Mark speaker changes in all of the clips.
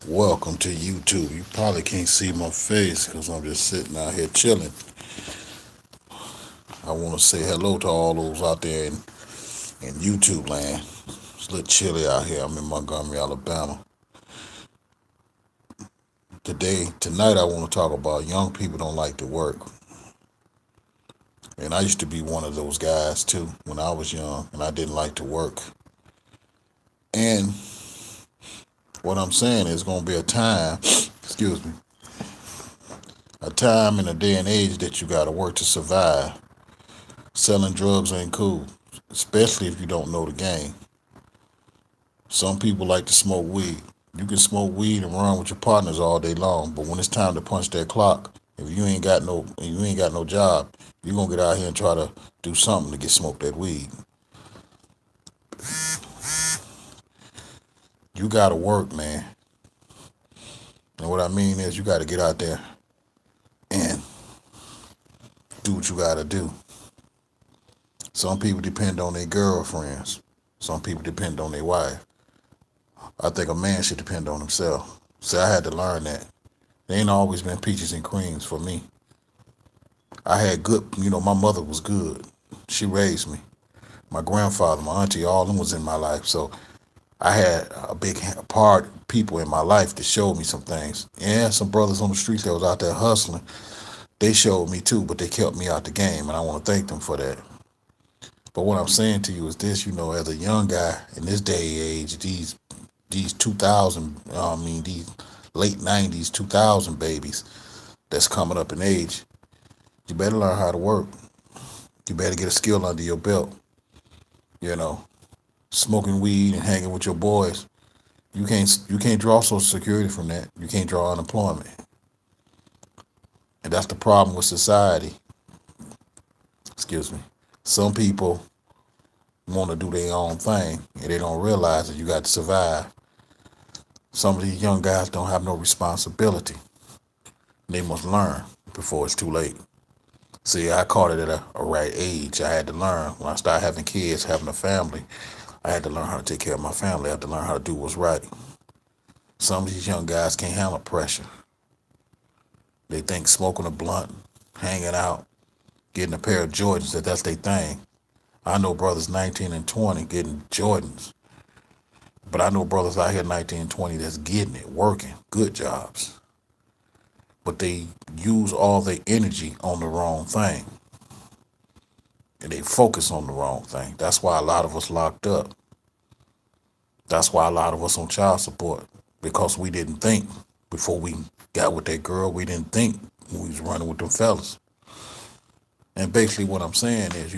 Speaker 1: Welcome to YouTube. You probably can't see my face because I'm just sitting out here chilling. I want to say hello to all those out there in YouTube land. It's a little chilly out here. I'm in Montgomery, Alabama. Tonight, I want to talk about young people don't like to work. And I used to be one of those guys too when I was young and I didn't like to work. And what I'm saying is going to be a time, excuse me, a time in a day and age that you got to work to survive. Selling drugs ain't cool, especially if you don't know the game. Some people like to smoke weed. You can smoke weed and run with your partners all day long, but when it's time to punch that clock, if you ain't got no job, you're gonna get out here and try to do something to get smoked that weed. You gotta work, man. And what I mean is you gotta get out there and do what you gotta do. Some people depend on their girlfriends. Some people depend on their wife. I think a man should depend on himself. See, I had to learn that. There ain't always been peaches and creams for me. I had my mother was good. She raised me. My grandfather, my auntie, all of them was in my life. So I had a big part people in my life that showed me some things. Yeah, some brothers on the streets that was out there hustling, they showed me too, but they kept me out the game, and I want to thank them for that. But what I'm saying to you is this, as a young guy in this day and age, these 2000, these late 90s, 2000 babies that's coming up in age, you better learn how to work. You better get a skill under your belt. You know, smoking weed and hanging with your boys, you can't draw Social Security from that. You can't draw unemployment, and that's the problem with society. Excuse me. Some people want to do their own thing, and they don't realize that you got to survive. Some of these young guys don't have no responsibility. They must learn before it's too late. See, I caught it at a right age. I had to learn when I started having kids, having a family. I had to learn how to take care of my family. I had to learn how to do what's right. Some of these young guys can't handle pressure. They think smoking a blunt, hanging out, getting a pair of Jordans, that's their thing. I know brothers 19 and 20 getting Jordans, but I know brothers out here 19 and 20 that's getting it, working, good jobs. But they use all their energy on the wrong thing. And they focus on the wrong thing. That's why a lot of us locked up. That's why a lot of us on child support. Because we didn't think before we got with that girl, we didn't think we was running with them fellas. And basically what I'm saying is,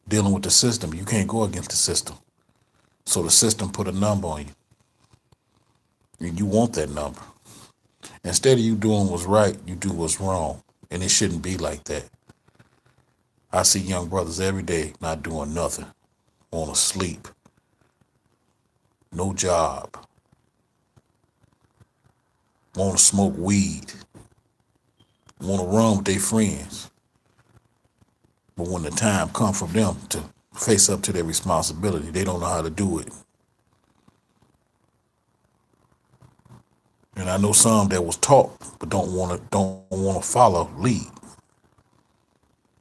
Speaker 1: dealing with the system, you can't go against the system. So the system put a number on you. And you want that number. Instead of you doing what's right, you do what's wrong. And it shouldn't be like that. I see young brothers every day not doing nothing, want to sleep, no job, want to smoke weed, want to run with their friends. But when the time comes for them to face up to their responsibility, they don't know how to do it. And I know some that was taught but don't want to follow lead.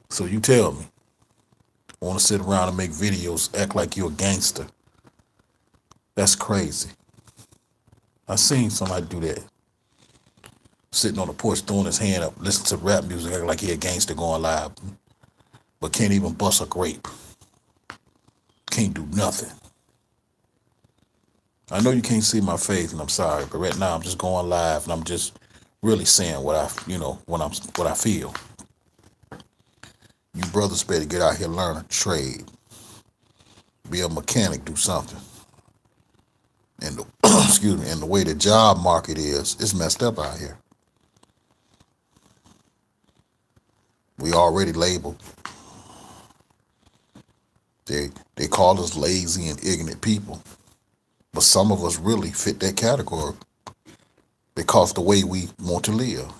Speaker 1: So you tell me, want to sit around and make videos, act like you're a gangster. That's crazy. I seen somebody do that. Sitting on the porch, throwing his hand up, listening to rap music, act like he a gangster going live, but can't even bust a grape. Can't do nothing. I know you can't see my face, and I'm sorry, but right now I'm just going live, and I'm just really saying what I feel. You brothers better get out here, learn a trade, be a mechanic, do something. And excuse me, and the way the job market is, it's messed up out here. We already labeled. They call us lazy and ignorant people. But some of us really fit that category because the way we want to live.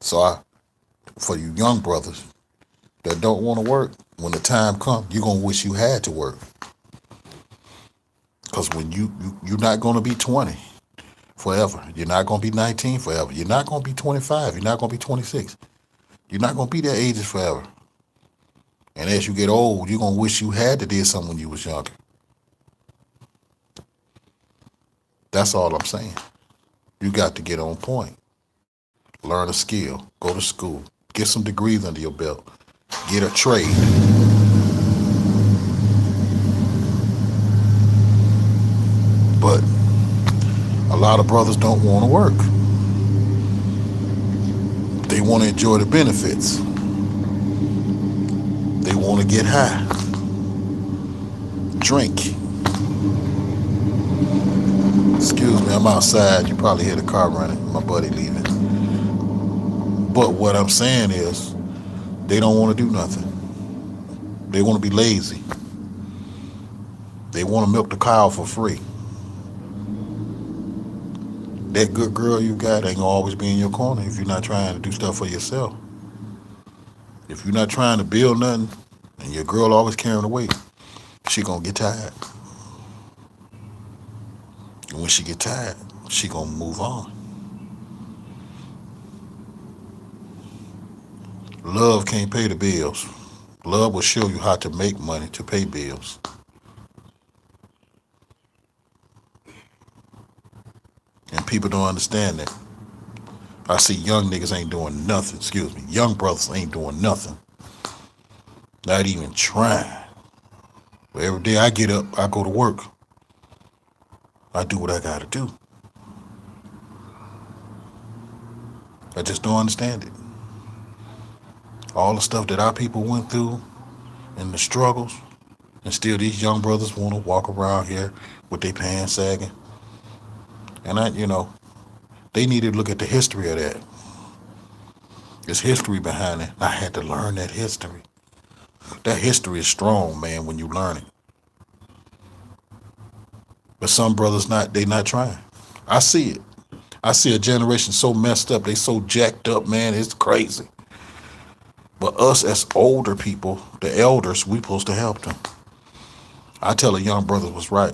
Speaker 1: So for you young brothers that don't want to work, when the time comes, you're going to wish you had to work. Because when you're not going to be 20 forever. You're not going to be 19 forever. You're not going to be 25. You're not going to be 26. You're not going to be their ages forever. And as you get old, you're going to wish you had to did something when you was younger. That's all I'm saying. You got to get on point. Learn a skill. Go to school. Get some degrees under your belt. Get a trade. But a lot of brothers don't want to work. They want to enjoy the benefits. They want to get high. Drink. Excuse me, I'm outside. You probably hear the car running. My buddy leaving. But what I'm saying is, they don't want to do nothing. They want to be lazy. They want to milk the cow for free. That good girl you got ain't gonna always be in your corner if you're not trying to do stuff for yourself. If you're not trying to build nothing, and your girl always carrying the weight, she gonna get tired. And when she get tired, she gonna move on. Love can't pay the bills. Love will show you how to make money to pay bills. And people don't understand that. I see young niggas ain't doing nothing. Excuse me. Young brothers ain't doing nothing. Not even trying. But every day I get up, I go to work. I do what I gotta do. I just don't understand it. All the stuff that our people went through and the struggles, and still these young brothers want to walk around here with their pants sagging. And they need to look at the history of that. There's history behind it. I had to learn that history. That history is strong, man, when you learn it. But some brothers they not trying. I see it. I see a generation so messed up, they so jacked up, man, it's crazy. But us as older people, the elders, we supposed to help them. I tell a young brother was right.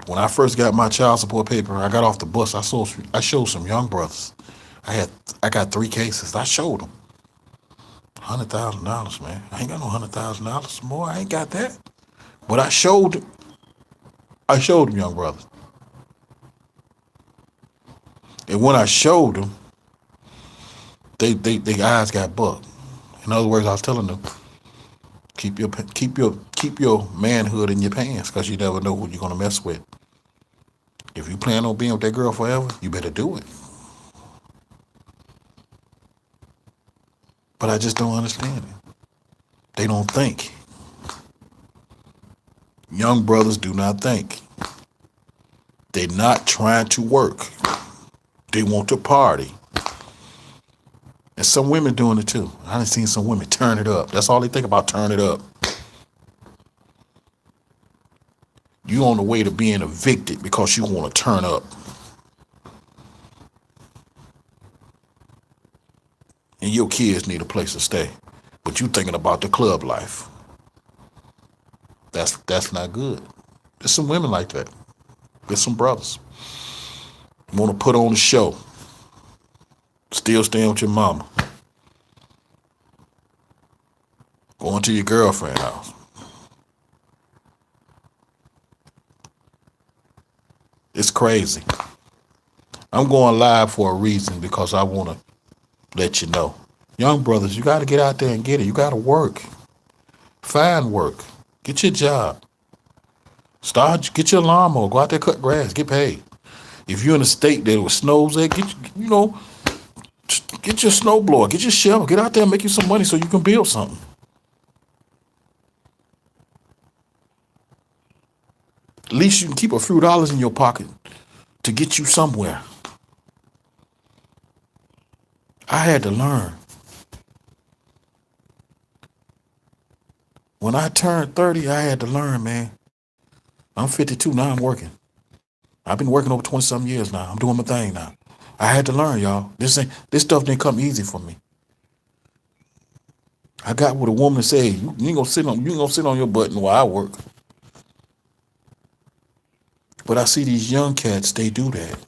Speaker 1: When I first got my child support paper, I got off the bus. I showed some young brothers. I got 3 cases. I showed them $100,000, man. I ain't got no $100,000 more. I ain't got that. But I showed them, young brothers. And when I showed them, they eyes got bugged. In other words, I was telling them, keep your manhood in your pants, because you never know who you're gonna mess with. If you plan on being with that girl forever, you better do it. But I just don't understand it. They don't think. Young brothers do not think. They're not trying to work. They want to party. And some women doing it too. I done seen some women turn it up. That's all they think about, turn it up. You on the way to being evicted because you want to turn up. And your kids need a place to stay. But you thinking about the club life. That's not good. There's some women like that. There's some brothers. Want to put on a show. Still staying with your mama. Going to your girlfriend's house. It's crazy. I'm going live for a reason, because I want to let you know. Young brothers, you got to get out there and get it. You got to work. Find work. Get your job. Get your lawnmower. Go out there, cut grass. Get paid. If you're in a state that it snows there, get your snowblower. Get your shovel. Get out there and make you some money so you can build something. At least you can keep a few dollars in your pocket to get you somewhere. I had to learn. When I turned 30, I had to learn, man. I'm 52 now. I'm working. I've been working over 20-something years now. I'm doing my thing now. I had to learn, y'all. This stuff didn't come easy for me. I got what a woman said. You ain't gonna sit on your butt while I work. But I see these young cats, they do that.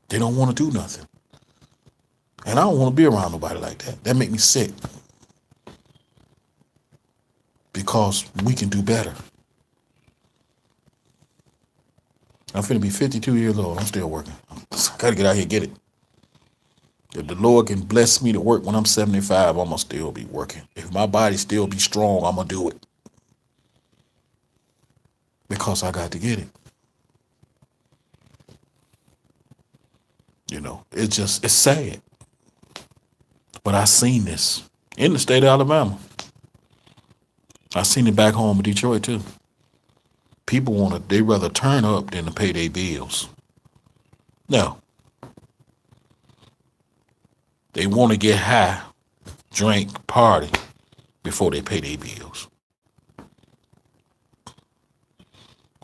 Speaker 1: They don't want to do nothing. And I don't want to be around nobody like that. That make me sick. Because we can do better. I'm finna be 52 years old. I'm still working. I gotta get out here and get it. If the Lord can bless me to work when I'm 75, I'm gonna still be working. If my body still be strong, I'm gonna do it. Because I got to get it. You know, it's sad. But I seen this in the state of Alabama. I seen it back home in Detroit too. People they rather turn up than to pay their bills. No. They want to get high, drink, party before they pay their bills.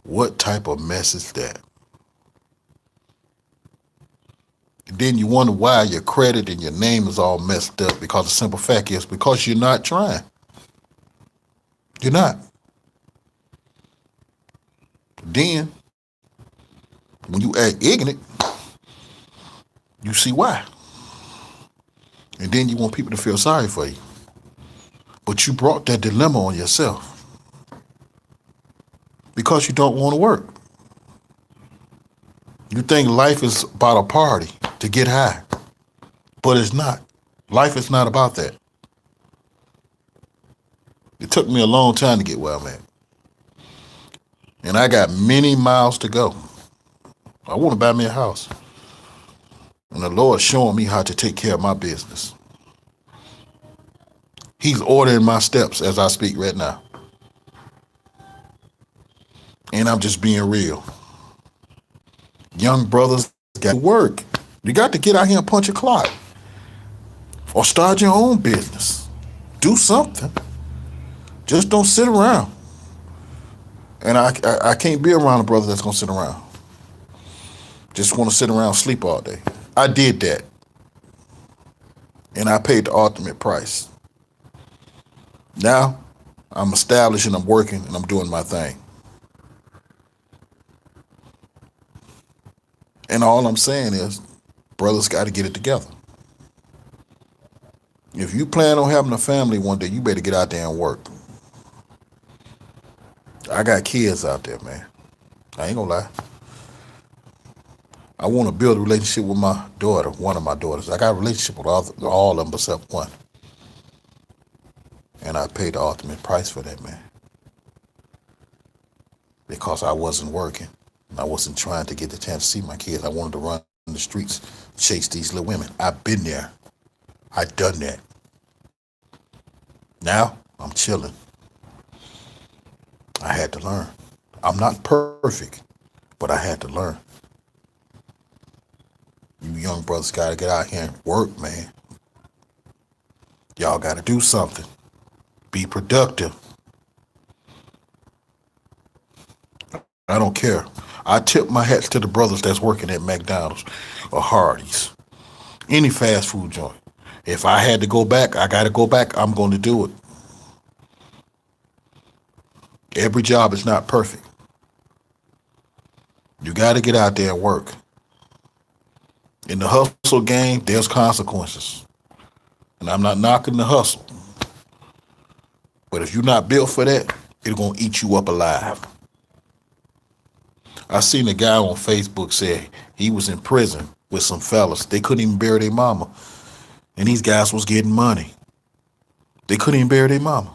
Speaker 1: What type of mess is that? And then you wonder why your credit and your name is all messed up, because the simple fact is because you're not trying. You're not. Then, when you act ignorant, you see why. And then you want people to feel sorry for you. But you brought that dilemma on yourself. Because you don't want to work. You think life is about a party to get high. But it's not. Life is not about that. It took me a long time to get where I'm at. And I got many miles to go. I want to buy me a house. And the Lord's showing me how to take care of my business. He's ordering my steps as I speak right now. And I'm just being real. Young brothers got to work. You got to get out here and punch a clock. Or start your own business. Do something. Just don't sit around. And I can't be around a brother that's going to sit around. Just want to sit around and sleep all day. I did that. And I paid the ultimate price. Now, I'm established and I'm working and I'm doing my thing. And all I'm saying is, brothers got to get it together. If you plan on having a family one day, you better get out there and work. I got kids out there, man. I ain't gonna lie. I want to build a relationship with my daughter, one of my daughters. I got a relationship with all of them except one. And I paid the ultimate price for that, man. Because I wasn't working. I wasn't trying to get the chance to see my kids. I wanted to run the streets, chase these little women. I've been there. I've done that. Now, I'm chilling. I had to learn. I'm not perfect, but I had to learn. You young brothers got to get out here and work, man. Y'all got to do something. Be productive. I don't care. I tip my hats to the brothers that's working at McDonald's or Hardee's. Any fast food joint. If I had to go back, I got to go back. I'm going to do it. Every job is not perfect. You got to get out there and work. In the hustle game, there's consequences. And I'm not knocking the hustle. But if you're not built for that, it's going to eat you up alive. I seen a guy on Facebook say he was in prison with some fellas. They couldn't even bury their mama. And these guys was getting money. They couldn't even bury their mama.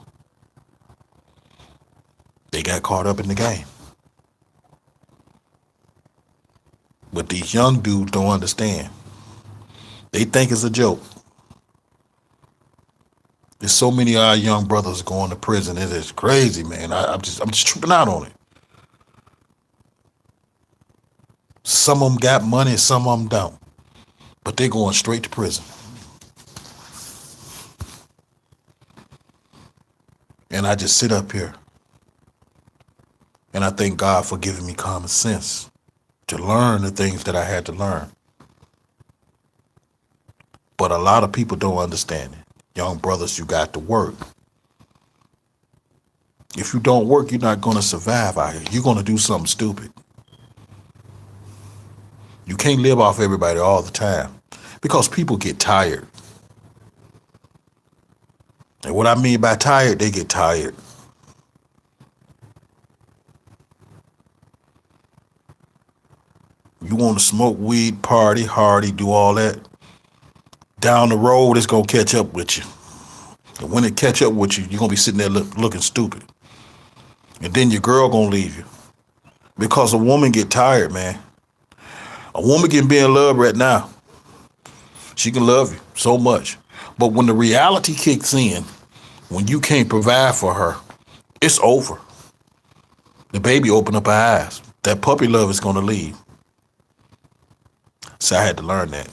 Speaker 1: They got caught up in the game. But these young dudes don't understand. They think it's a joke. There's so many of our young brothers going to prison. It is crazy, man. I'm just tripping out on it. Some of them got money, some of them don't. But they're going straight to prison. And I just sit up here. And I thank God for giving me common sense to learn the things that I had to learn. But a lot of people don't understand it. Young brothers, you got to work. If you don't work, you're not going to survive out here. You're going to do something stupid. You can't live off everybody all the time because people get tired. And what I mean by tired, they get tired. You want to smoke weed, party, hardy, do all that. Down the road, it's going to catch up with you. And when it catch up with you, you're going to be sitting there looking stupid. And then your girl going to leave you. Because a woman get tired, man. A woman can be in love right now. She can love you so much. But when the reality kicks in, when you can't provide for her, it's over. The baby open up her eyes. That puppy love is going to leave. So I had to learn that.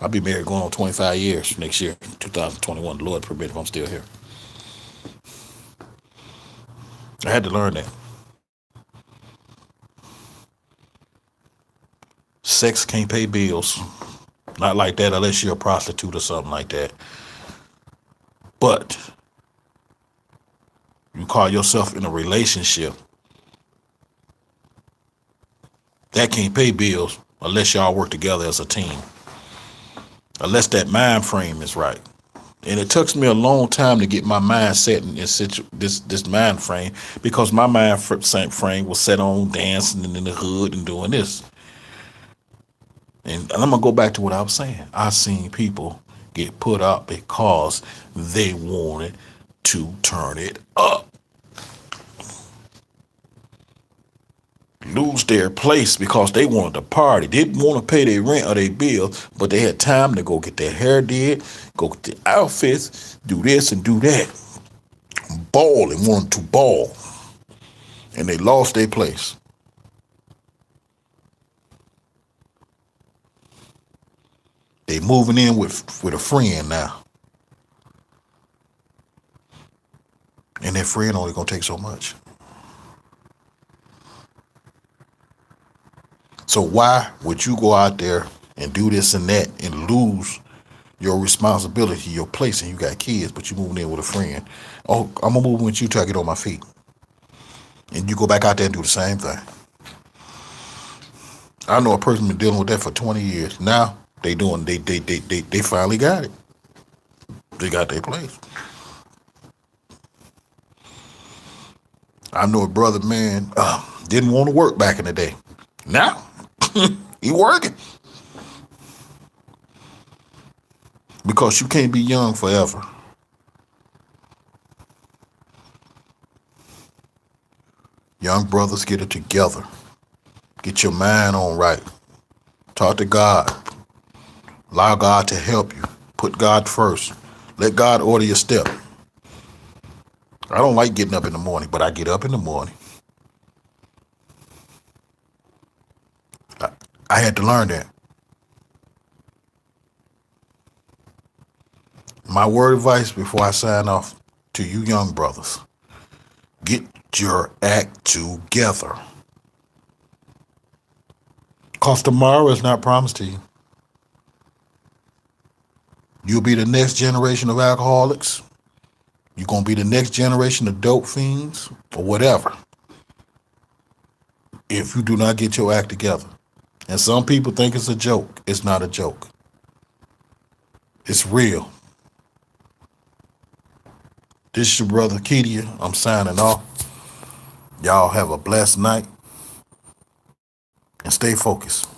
Speaker 1: I'll be married going on 25 years next year, 2021. The Lord permit if I'm still here. I had to learn that. Sex can't pay bills. Not like that unless you're a prostitute or something like that. But you call yourself in a relationship, that can't pay bills unless y'all work together as a team. Unless that mind frame is right. And it took me a long time to get my mind set in this mind frame because my mind frame was set on dancing in the hood and doing this. And I'm going to go back to what I was saying. I've seen people get put up because they wanted to turn it up. Lose their place because they wanted to party. They didn't want to pay their rent or their bills, but they had time to go get their hair did, go get their outfits, do this and do that. Ball and wanted to ball. And they lost their place. They moving in with a friend now. And that friend only gonna take so much. So why would you go out there and do this and that and lose your responsibility, your place, and you got kids, but you moving in with a friend? Oh, I'm gonna move with you till I get on my feet. And you go back out there and do the same thing. I know a person been dealing with that for 20 years. Now they finally got it. They got their place. I know a brother, man, didn't want to work back in the day. Now he working. Because you can't be young forever. Young brothers, get it together. Get your mind on right. Talk to God. Allow God to help you. Put God first. Let God order your step. I don't like getting up in the morning, but I get up in the morning. I had to learn that. My word of advice before I sign off to you young brothers, get your act together. Because tomorrow is not promised to you. You'll be the next generation of alcoholics. You're going to be the next generation of dope fiends or whatever if you do not get your act together. And some people think it's a joke. It's not a joke. It's real. This is your brother Kedia. I'm signing off. Y'all have a blessed night and stay focused.